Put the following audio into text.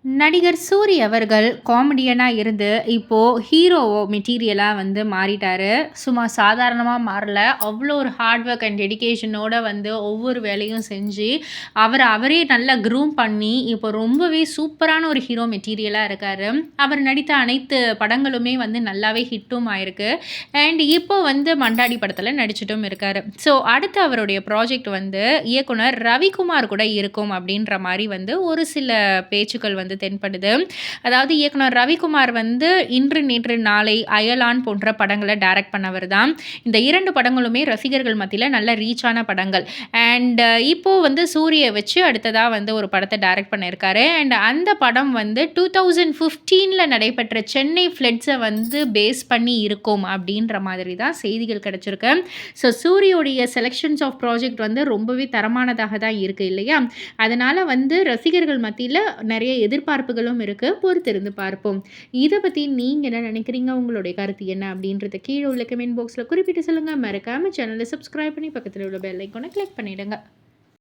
நடிகர் சூரி அவர்கள் காமெடியனா இருந்து, இப்போ ஹீரோ மெட்டீரியலா வந்து மாறிட்டாரு. சும்மா சாதாரணமா மாறல. அவ்ளோ ஒரு ஹார்ட் ஒர்க் அண்ட் டெடிகேஷனோட வந்து ஒவ்வொரு வேலையும் செஞ்சு, அவரே நல்லா க்ரூம் பண்ணி, இப்போ ரொம்பவே சூப்பரான ஒரு ஹீரோ மெட்டீரியலா இருக்காரு. அவர் நடித்த அனைத்து படங்களுமே வந்து நல்லாவே ஹிட்டும் ஆயிருக்கு. அண்ட் இப்போ வந்து மண்டாடி படத்துல நடிச்சுட்டும் இருக்காரு. ஸோ அடுத்து அவருடைய ப்ராஜெக்ட் வந்து இயக்குனர் ரவிக்குமார் கூட இருக்கும் அப்படின்ற மாரி வந்து ஒரு சில பேச்சுக்கள் வந்து தென்படுது. அதாவது இயக்குனர் ரவிக்குமார் வந்து இன்று, நேற்று, நாளை, அயலான் போன்ற படங்கள டைரக்ட் பண்ணவர் தான். இந்த 2 படங்களுமே ரசிகர்கள் மத்தியில நல்ல ரீச்சான படங்கள். அண்ட் இப்போ வந்து சூரிய வச்சு அடுத்ததா வந்து ஒரு படத்த டைரக்ட் பண்ணியிருக்காரு. அண்ட் அந்த படம் வந்து 2015ல நடைபெற்ற சென்னை ஃப்ளட்ஸ வந்து பேஸ் பண்ணி இருக்கும் அப்படின்ற மாதிரி தான் செய்திகள் கிடைச்சிருக்கு. ஸோ சூரியோடைய செலக்ஷன்ஸ் ஆஃப் ப்ராஜெக்ட் வந்து ரொம்பவே தரமானதாக தான் இருக்கு இல்லையா? அதனால வந்து ரசிகர்கள் மத்தியில நெறைய எதிர்பார்ப்புகளும் இருக்கு. பொறுத்திருந்து பார்ப்போம். இத பத்தி நீங்க என்ன நினைக்கிறீங்க? உங்களுடைய கருத்து என்ன? அப்படின்றத கீழ உள்ள கமெண்ட் பாக்ஸ்ல குறிப்பிட்டு சொல்லுங்க. மறக்காம சேனல சப்ஸ்கிரைப் பண்ணி பக்கத்துல உள்ள பெல் ஐகான கிளிக் பண்ணிடுங்க.